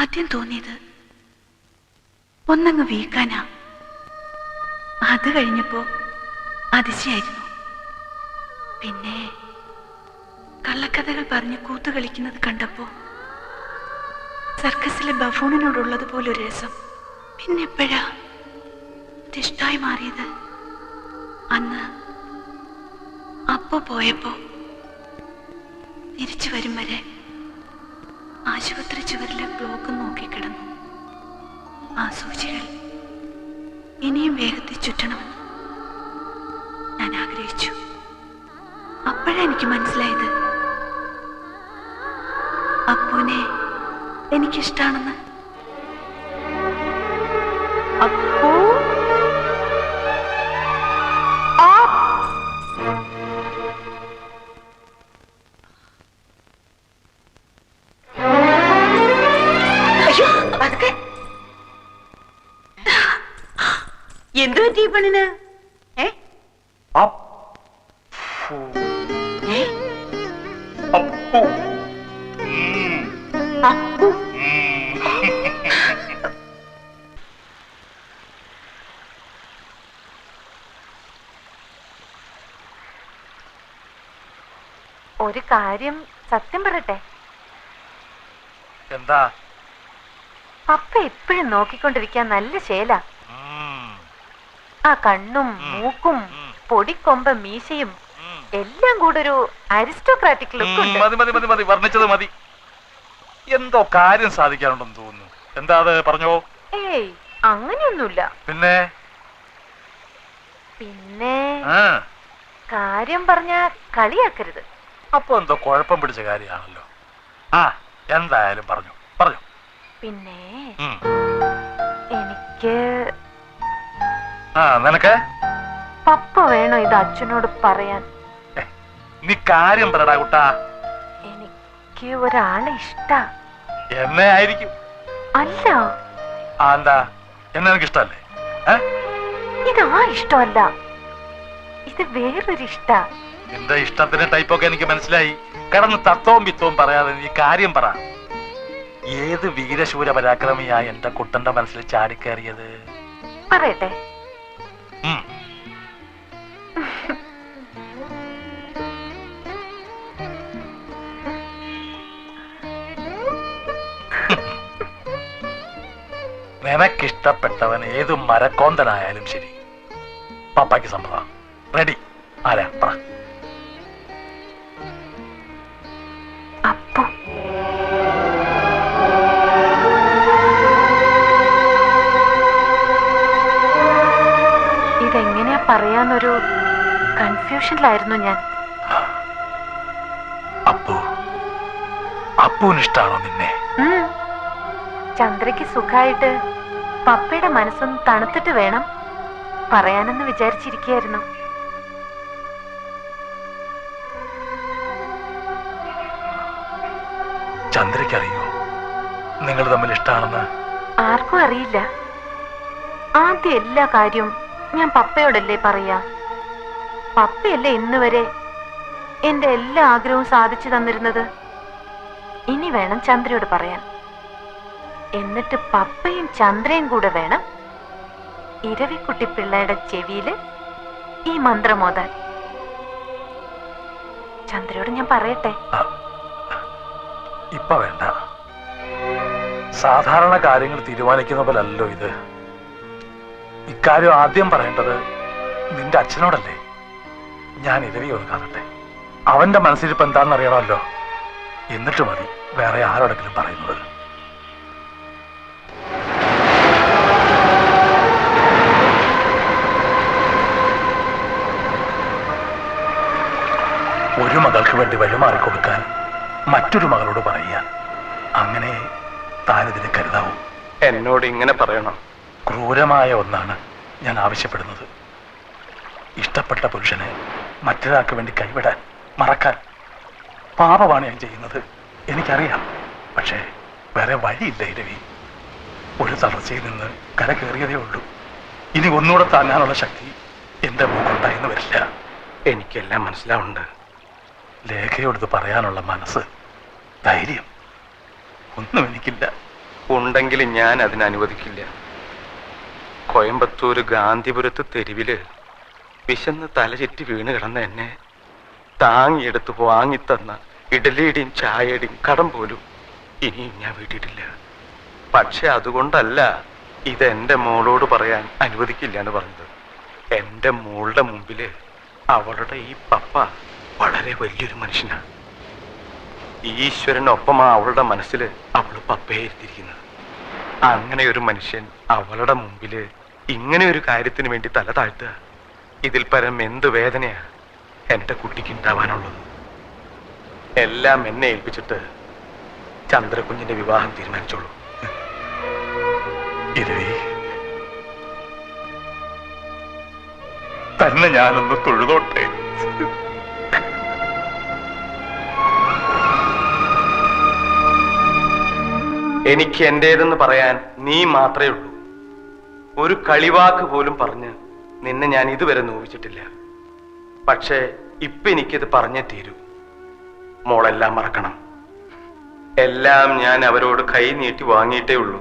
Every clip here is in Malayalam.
ആദ്യം തോന്നിയത് ഒന്നങ്ങ് വീക്കാനാ. അത് കഴിഞ്ഞപ്പോ അതിശയായിരുന്നു. പിന്നെ കള്ളക്കഥകൾ പറഞ്ഞ് കൂത്തുകളിക്കുന്നത് കണ്ടപ്പോ സർക്കസിലെ ബഫൂണിനോടുള്ളത് പോലൊരു രസം. പിന്നെ എപ്പോഴാ ഇഷ്ടായി മാറിയത്? അന്ന് അപ്പോ പോയപ്പോ തിരിച്ചു വരും വരെ ആശുപത്രി ചുവരിലെ ബ്ലോക്ക് നോക്കിക്കിടന്നു. ആ സൂചികൾ ഇനിയും വേഗത്തിൽ ചുറ്റണമെന്ന് ഞാൻ ആഗ്രഹിച്ചു. അപ്പോഴാ എനിക്ക് മനസ്സിലായത് അപ്പൂനെ എനിക്കിഷ്ടാണെന്ന്. അപ്പൂ എന്തു പറ്റി പെണ്ണിന്? ഒരു കാര്യം സത്യം പറയട്ടെ. എന്താ? പപ്പ എപ്പോഴും നോക്കിക്കൊണ്ടിരിക്കാൻ നല്ല ശേല. ആ കണ്ണും മൂക്കും പൊടിക്കൊമ്പ മീശയും എല്ലാം കൂടെ ഒരു അരിസ്റ്റോക്രാറ്റിക് ലുക്ക് ഉണ്ട്. മതി മതി മതി മതി, വർണ്ണിച്ചത് മതി. എന്തോ കാര്യം സാധിക്കാനുണ്ടെന്ന് തോന്നുന്നു. എന്താ അത്? പറഞ്ഞോ. ഏയ് അങ്ങനെയൊന്നുമില്ല. പിന്നെ പിന്നെ കാര്യം പറഞ്ഞ കളിയാക്കരുത്. അപ്പൊ എന്തോ കുഴപ്പം പിടിച്ച കാര്യമാണല്ലോ. ആ എന്തായാലും പറഞ്ഞു പറഞ്ഞു. പിന്നെ എനിക്ക് നിനക്ക് പപ്പ വേണോ ഇത് അച്ഛനോട് പറയാൻ? നീ കാര്യം പറടാ കുട്ടാ. എനിക്ക് ഒരാളെ ഇഷ്ടാ. എന്നെ ആയിരിക്കും. അല്ല. എന്താ? എന്നെ എനിക്ക് ഇഷ്ടല്ലേ? ഇത് ആ ഇഷ്ടമല്ല, ഇത് വേറൊരു ഇഷ്ട. നിന്റെ ഇഷ്ടത്തിന്റെ ടൈപ്പൊക്കെ എനിക്ക് മനസ്സിലായി. കിടന്ന് തത്വവും പിത്തവും പറയാതെ നീ കാര്യം പറ. ഏത് വീരശൂര പരാക്രമിയാ എന്റെ കുട്ടന്റെ മനസ്സിൽ ചാടിക്കയറിയത്? പറയട്ടെ. നിനക്കിഷ്ടപ്പെട്ടവൻ ഏത് മരക്കോന്തനായാലും ശരി, പപ്പായ്ക്ക് സമ്മതം. റെഡി? ആരാ പറ. അപ്പു. ഇതെങ്ങനെയാ പറയാന്നൊരു കൺഫ്യൂഷനിലായിരുന്നു ഞാൻ. അപ്പൂനിഷ്ടാണോ നിന്നെ? ചന്ദ്രയ്ക്ക് സുഖായിട്ട് പപ്പയുടെ മനസ്സൊന്ന് തണുത്തിട്ട് വേണം പറയാനെന്ന് വിചാരിച്ചിരിക്കുകയായിരുന്നു. ചന്ദ്രയ്ക്കറിയോ നിങ്ങൾ തമ്മിൽ ഇഷ്ടാണെന്ന്? ആർക്കും അറിയില്ല. ആദ്യം എല്ലാ കാര്യവും ഞാൻ പപ്പയോടല്ലേ പറയാ. പപ്പയല്ലേ ഇന്ന് വരെ എന്റെ എല്ലാ ആഗ്രഹവും സാധിച്ചു തന്നിരുന്നത്. ഇനി വേണം ചന്ദ്രയോട് പറയാൻ. എന്നിട്ട് പപ്പയും ചന്ദ്രയും കൂടെ വേണം ഇരവിക്കുട്ടി പിള്ളയുടെ ചെവിയില് ഈ മന്ത്രമോതാൻ. ചന്ദ്രയോട് ഞാൻ പറയട്ടെ? ഇപ്പൊ വേണ്ട. സാധാരണ കാര്യങ്ങൾ തീരുമാനിക്കുന്ന പോലല്ലോ ഇത്. ഇക്കാര്യം ആദ്യം പറയേണ്ടത് നിന്റെ അച്ഛനോടല്ലേ. ഞാൻ ഇരവി ഒന്ന് കാണട്ടെ. അവന്റെ മനസ്സിലിപ്പോ എന്താണെന്ന് അറിയണമല്ലോ. എന്നിട്ട് മതി വേറെ ആരോടെങ്കിലും പറയുന്നത്. ഒരു മകൾക്ക് വേണ്ടി വഴിമാറിക്കൊടുക്കാൻ മറ്റൊരു മകളോട് പറയുക, അങ്ങനെ താനിതിന് കരുതാവും. എന്നോട് ഇങ്ങനെ പറയണം? ക്രൂരമായ ഒന്നാണ് ഞാൻ ആവശ്യപ്പെടുന്നത്. ഇഷ്ടപ്പെട്ട പുരുഷനെ മറ്റൊരാൾക്ക് വേണ്ടി കൈവിടാൻ, മറക്കാൻ പാപമാണ് ഞാൻ ചെയ്യുന്നത്. എനിക്കറിയാം. പക്ഷേ വേറെ വഴിയില്ല ഇരവി. ഒരു തളർച്ചയിൽ നിന്ന് കര കയറിയതേ ഉള്ളൂ. ഇനി ഒന്നുകൂടെ താങ്ങാനുള്ള ശക്തി എന്റെ മുഖമുണ്ടായെന്ന് വരില്ല. എനിക്കെല്ലാം മനസ്സിലാവുന്നുണ്ട്. ലേഖയോട് പറയാനുള്ള മനസ്സ്, ധൈര്യം ഒന്നും എനിക്കില്ല. ഉണ്ടെങ്കിൽ ഞാൻ അതിന് അനുവദിക്കില്ല. കോയമ്പത്തൂർ ഗാന്ധിപുരത്ത് തെരുവില് വിശന്ന് തലചുറ്റി വീണ് കിടന്ന എന്നെ താങ്ങിയെടുത്ത് വാങ്ങിത്തന്ന ഇഡലിയുടെയും ചായയുടെയും കടം പോലും ഇനിയും ഞാൻ വീട്ടിട്ടില്ല. പക്ഷെ അതുകൊണ്ടല്ല ഇതെന്റെ മോളോട് പറയാൻ അനുവദിക്കില്ല എന്ന് പറഞ്ഞത്. എന്റെ മോളുടെ മുമ്പില് അവളുടെ ഈ പപ്പ വളരെ വലിയൊരു മനുഷ്യനാണ്. ഈശ്വരനൊപ്പമാ അവളുടെ മനസ്സിൽ അവള് പപ്പയെ ഇരുത്തിയിരിക്കുന്നത്. അങ്ങനെ ഒരു മനുഷ്യൻ അവളുടെ മുമ്പില് ഇങ്ങനെ ഒരു കാര്യത്തിന് വേണ്ടി തല താഴ്ത്തുക, ഇതിൽ പരം എന്ത് വേദനയാ എന്റെ കുട്ടിക്ക് ഉണ്ടാവാനുള്ളത്? എല്ലാം എന്നെ ഏൽപ്പിച്ചിട്ട് ചന്ദ്രകുഞ്ഞിന്റെ വിവാഹം തീരുമാനിച്ചോളൂ. ഇരവി, തന്നെ ഞാനൊന്ന് തൊഴുതോട്ടെ. എനിക്ക് എന്റേതെന്ന് പറയാൻ നീ മാത്രമേ ഉള്ളൂ. ഒരു കളിവാക്ക് പോലും പറഞ്ഞ് നിന്നെ ഞാൻ ഇതുവരെ നോവിച്ചിട്ടില്ല. പക്ഷേ ഇപ്പൊ എനിക്കിത് പറഞ്ഞേ തീരൂ. മോളെല്ലാം മറക്കണം. എല്ലാം ഞാൻ അവരോട് കൈ നീട്ടി വാങ്ങിയിട്ടേ ഉള്ളൂ.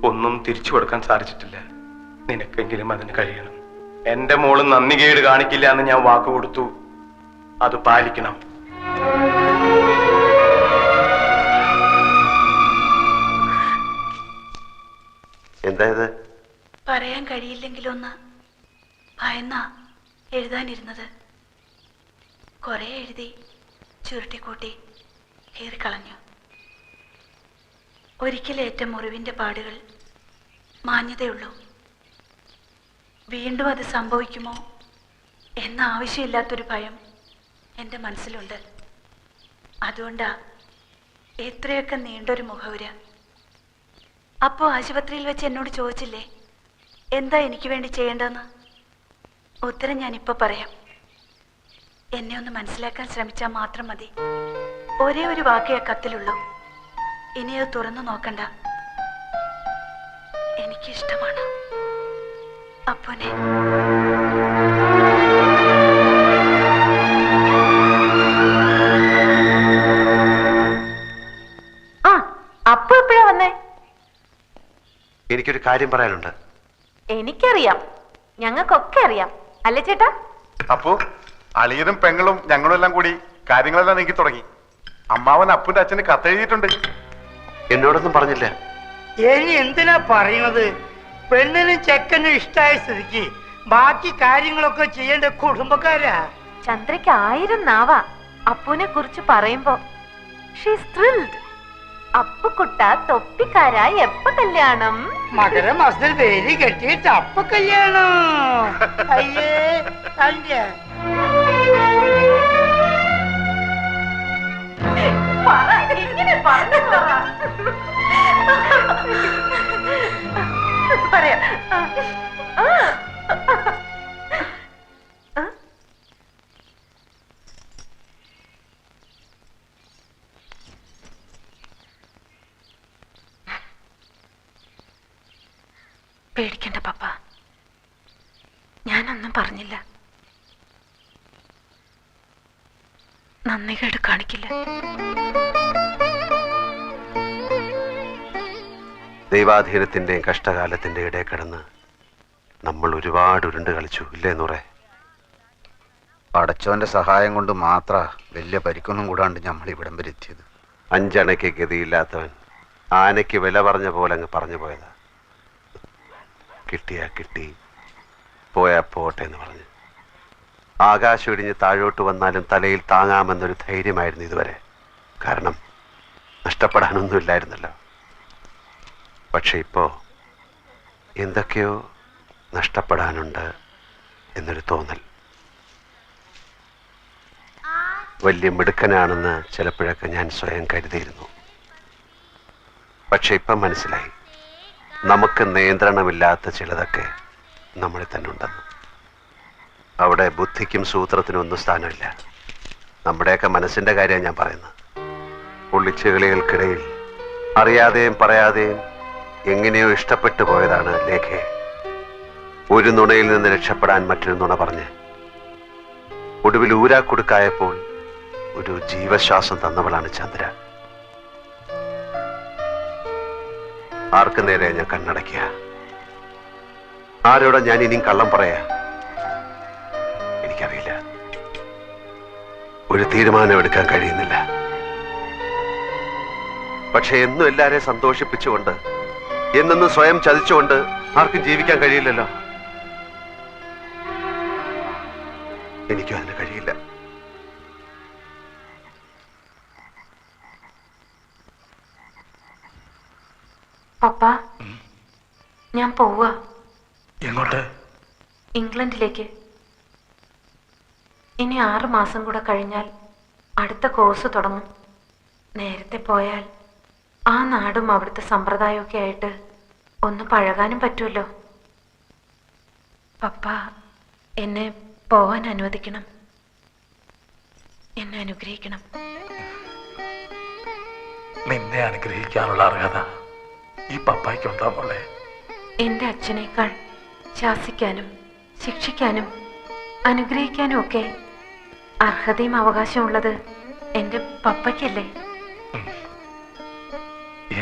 ഒന്നും തിരിച്ചു കൊടുക്കാൻ സാധിച്ചിട്ടില്ല. നിനക്കെങ്കിലും അതിന് കഴിയണം. എന്റെ മോള് നന്ദികേട് കാണിക്കില്ല എന്ന് ഞാൻ വാക്ക് കൊടുത്തു. അത് പാലിക്കണം. എന്തായത്? പറയാൻ കഴിയില്ലെങ്കിലൊന്ന് ഭയന്നാ എഴുതാനിരുന്നത്. കുറെ എഴുതി ചുരുട്ടിക്കൂട്ടി കീറിക്കളഞ്ഞു. ഒരിക്കലേറ്റ മുറിവിന്റെ പാടുകൾ മാഞ്ഞതേയുള്ളൂ. വീണ്ടും അത് സംഭവിക്കുമോ എന്ന ആവശ്യമില്ലാത്തൊരു ഭയം എൻ്റെ മനസ്സിലുണ്ട്. അതുകൊണ്ടാ എത്രയൊക്കെ നീണ്ടൊരു മുഖവുര. അപ്പോൾ ആശുപത്രിയിൽ വെച്ച് എന്നോട് ചോദിച്ചില്ലേ എന്താ എനിക്ക് വേണ്ടി ചെയ്യേണ്ടതെന്ന്? ഉത്തരം ഞാനിപ്പോൾ പറയാം. എന്നെ ഒന്ന് മനസ്സിലാക്കാൻ ശ്രമിച്ചാൽ മാത്രം മതി. ഒരേ ഒരു വാക്കേ കത്തിലുള്ളൂ. ഇനി അത് തുറന്നു നോക്കണ്ട. എനിക്കിഷ്ടമാണ് അപ്പുനെ. ആ, അപ്പു എപ്പോഴാ വന്നേ? എനിക്കൊരു കാര്യം പറയാനുണ്ട്. എനിക്കറിയാം, ഞങ്ങൾക്കൊക്കെ അറിയാം, അല്ലേ ചേട്ടാ? അപ്പോ അളിയനും പെങ്ങളും ഞങ്ങളും എല്ലാം കൂടി കാര്യങ്ങളെല്ലാം നീക്കി തുടങ്ങി. അമ്മാവൻ അപ്പുന്റെ അച്ഛന് കത്തെഴുതിയിട്ടുണ്ട്. എന്നോടൊന്നും പറഞ്ഞില്ല. ഇനി എന്തിനാ പറയുന്നത്? പെണ്ണിനും ചെക്കനും ഇഷ്ടായ സ്ഥിതിക്ക് ബാക്കി കാര്യങ്ങളൊക്കെ ചെയ്യേണ്ട കുടുംബക്കാരാ. ചന്ദ്രയ്ക്ക് 1000 നാവാ അപ്പുനെ കുറിച്ച് പറയുമ്പോ. She's thrilled. അപ്പുക്കുട്ട തൊപ്പിക്കാരായി എപ്പ കല്യാണം? മകരമാസത്തിൽ വേലി കെട്ടിയിട്ട് അപ്പ കല്യാണം. അയ്യേ കല്യാ പറയാ. പേടിക്കണ്ട പപ്പ, ഞാനൊന്നും പറഞ്ഞില്ല. നന്ദികേട് കാണിക്കില്ല. ദൈവാധീനത്തിന്റെയും കഷ്ടകാലത്തിന്റെ ഇടയിൽ കിടന്ന് നമ്മൾ ഒരുപാട് ഉരുണ്ട് കളിച്ചു, ഇല്ലേ നൂറേ? പടച്ചോന്റെ സഹായം കൊണ്ട് മാത്ര വലിയ പരിക്കൊന്നും കൂടാണ്ട് നമ്മൾ ഇവിടം വരെ എത്തിയത്. 5 അണയ്ക്ക് ഗതിയില്ലാത്തവൻ ആനയ്ക്ക് വില പറഞ്ഞ പോലെ അങ്ങ് പറഞ്ഞു പോയതാ. കിട്ടിയാ കിട്ടി, പോയാ പോട്ടെ എന്ന് പറഞ്ഞ് ആകാശം ഇടിഞ്ഞ് താഴോട്ട് വന്നാലും തലയിൽ താങ്ങാമെന്നൊരു ധൈര്യമായിരുന്നു ഇതുവരെ. കാരണം നഷ്ടപ്പെടാനൊന്നുമില്ലായിരുന്നല്ലോ. പക്ഷെ ഇപ്പോ എന്തൊക്കെയോ നഷ്ടപ്പെടാനുണ്ട് എന്നൊരു തോന്നൽ. വലിയ മിടുക്കനാണെന്ന് ചിലപ്പോഴൊക്കെ ഞാൻ സ്വയം കരുതിയിരുന്നു. പക്ഷെ ഇപ്പം മനസ്സിലായി, നമുക്ക് നിയന്ത്രണമില്ലാത്ത ചിലതൊക്കെ നമ്മളിൽ തന്നെ ഉണ്ടെന്ന്. അവിടെ ബുദ്ധിക്കും സൂത്രത്തിനും ഒന്നും സ്ഥാനമില്ല. നമ്മുടെയൊക്കെ മനസ്സിന്റെ കാര്യമാണ് ഞാൻ പറയുന്നത്. പൊള്ളിച്ചുകളികൾക്കിടയിൽ അറിയാതെയും പറയാതെയും എങ്ങനെയോ ഇഷ്ടപ്പെട്ടു പോയതാണ് ലേഖയെ. ഒരു നുണയിൽ നിന്ന് രക്ഷപ്പെടാൻ മറ്റൊരു നുണ പറഞ്ഞ് ഒടുവിൽ ഊരാക്കുടുക്കായപ്പോൾ ഒരു ജീവശ്വാസം തന്നവളാണ് ചന്ദ്ര. ആർക്ക് നേരെ ഞാൻ കണ്ണടയ്ക്കുക? ആരോടാ ഞാൻ ഇനിയും കള്ളം പറയാ? എനിക്കറിയില്ല. ഒരു തീരുമാനം എടുക്കാൻ കഴിയുന്നില്ല. പക്ഷെ എന്നും എല്ലാരെയും സന്തോഷിപ്പിച്ചുകൊണ്ട്, എന്നെന്നും സ്വയം ചതിച്ചുകൊണ്ട് ആർക്കും ജീവിക്കാൻ കഴിയില്ലല്ലോ. എനിക്കും അതിന് കഴിയില്ല. പപ്പ, ഞാൻ പോവാ. എങ്ങോട്ട്? ഇംഗ്ലണ്ടിലേക്ക്. ഇനി 6 മാസം കൂടെ കഴിഞ്ഞാൽ അടുത്ത കോഴ്സ് തുടങ്ങും. നേരത്തെ പോയാൽ ആ നാടും അവിടുത്തെ സമ്പ്രദായമൊക്കെ ആയിട്ട് ഒന്ന് പഴകാനും പറ്റുമല്ലോ. പപ്പ, എന്നെ പോവാൻ അനുവദിക്കണം. എന്നെ അനുഗ്രഹിക്കണം. നിന്നെ അനുഗ്രഹിക്കാനുള്ള അർഹത ഈ പപ്പായ്ക്കുണ്ടാ മോളെ. എൻ്റെ അച്ഛനേക്കാൾ ശാസിക്കാനും ശിക്ഷിക്കാനും അനുഗ്രഹിക്കാനും ഒക്കെ അർഹതയും അവകാശമുള്ളത് എൻ്റെ പപ്പയ്ക്കല്ലേ?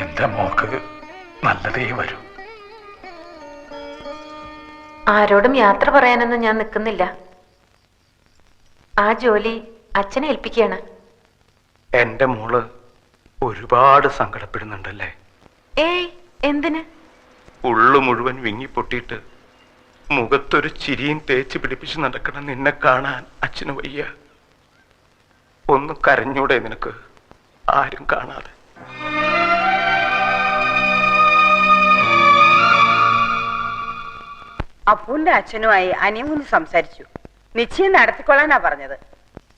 എന്റെ മോക്ക് നല്ലതേ വരൂ. ആരോടും യാത്ര പറയാനൊന്നും ഞാൻ നിൽക്കുന്നില്ല. ആ ജോലി അച്ഛനെ ഏൽപ്പിക്കുകയാണ്. എന്റെ മോള് ഒരുപാട് സങ്കടപ്പെടുന്നുണ്ടല്ലേ? ഏയ്, എന്തിന്? ഉള്ളു മുഴുവൻ വിങ്ങിപ്പൊട്ടിയിട്ട് മുഖത്തൊരു ചിരിയും തേച്ച് പിടിപ്പിച്ച് നടക്കണം നിന്നെ കാണാൻ അച്ഛന് വയ്യ. ഒന്ന് കരഞ്ഞൂടെ നിനക്ക്, ആരും കാണാതെ? അപ്പൂന്റെ അച്ഛനുമായി അനിയമുന്ന് സംസാരിച്ചു. നിശ്ചയം നടത്തിക്കൊള്ളാനാ പറഞ്ഞത്.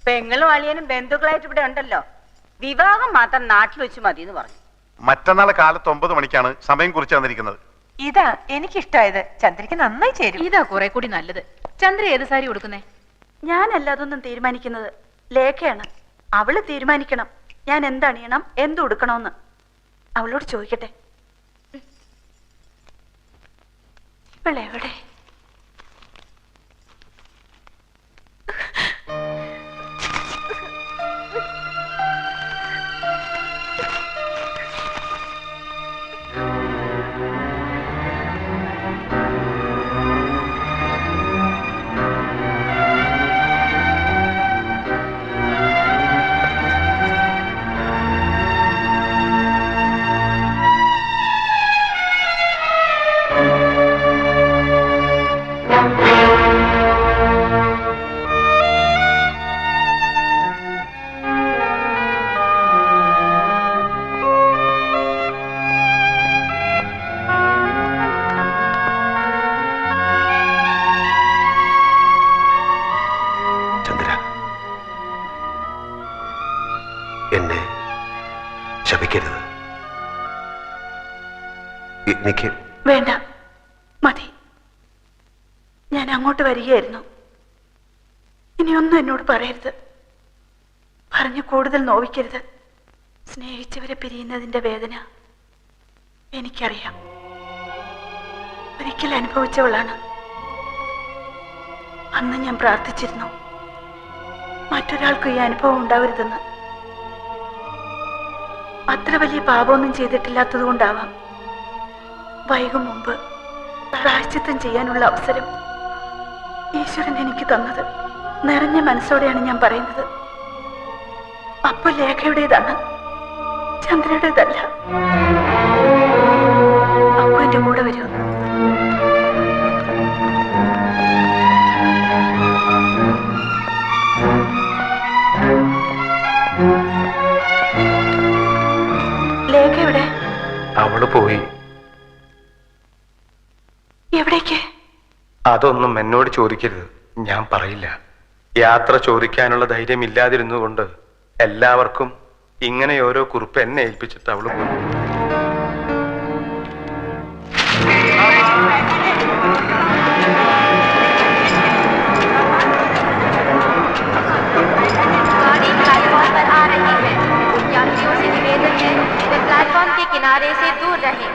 പെങ്ങളും അളിയനും ബന്ധുക്കളായിട്ട് ഇവിടെ ഉണ്ടല്ലോ. വിവാഹം മാത്രം നാട്ടിൽ വെച്ച് മതി എന്ന് പറഞ്ഞു. മറ്റന്നാൾ കാലത്ത് 9 മണിക്കാണ് സമയം കുറിച്ച് തന്നിരിക്കുന്നത്. ഇതാ എനിക്കിഷ്ടായത്. ചന്ദ്രയ്ക്ക് നന്നായി ചേരും. ഇതാ കുറെ കൂടി നല്ലത്. ചന്ദ്ര ഏത് സാരി കൊടുക്കുന്നേ? ഞാനല്ല അതൊന്നും തീരുമാനിക്കുന്നത്, ലേഖയാണ്. അവള് തീരുമാനിക്കണം ഞാൻ എന്തണിയണം, എന്ത് ഉടുക്കണമെന്ന്. അവളോട് ചോദിക്കട്ടെ. ഇവളെവിടെ? എന്നെ ശപിക്കരുത്. എനിക്ക് വേണ്ട, മതി. ഞാൻ അങ്ങോട്ട് വരികയായിരുന്നു. ഇനിയൊന്നും എന്നോട് പറയരുത്. പറഞ്ഞു കൂടുതൽ നോവിക്കരുത്. സ്നേഹിച്ചവരെ പിരിയുന്നതിന്റെ വേദന എനിക്കറിയാം. ഒരിക്കൽ അനുഭവിച്ചവളാണ്. അന്ന് ഞാൻ പ്രാർത്ഥിച്ചിരുന്നു മറ്റൊരാൾക്കും ഈ അനുഭവം ഉണ്ടാവരുതെന്ന്. അത്ര വലിയ പാപമൊന്നും ചെയ്തിട്ടില്ലാത്തത് കൊണ്ടാവാം വൈകും മുമ്പ് പ്രായശ്ചിത്തം ചെയ്യാനുള്ള അവസരം ഈശ്വരൻ എനിക്ക് തന്നത്. നിറഞ്ഞ മനസ്സോടെയാണ് ഞാൻ പറയുന്നത്. അപ്പൊ ലേഖയുടേതാണ്, ചന്ദ്രയുടേതല്ല. അപ്പൊ എന്റെ കൂടെ വരൂ. ലേഖ എവിടെ? അവള് പോയി. എവിടേക്ക്? അതൊന്നും എന്നോട് ചോദിക്കരുത്, ഞാൻ പറയില്ല. യാത്ര ചോദിക്കാനുള്ള ധൈര്യം ഇല്ലാതിരുന്നുകൊണ്ട് എല്ലാവർക്കും ഇങ്ങനെ ഓരോ കുറിപ്പ് എന്നെ ഏൽപ്പിച്ചിട്ട് അവള് പോയി. गाड़ी प्लेटफॉर्म पर आ रही है। यात्रियों से निवेदन है वे प्लेटफॉर्म के किनारे से दूर रहें।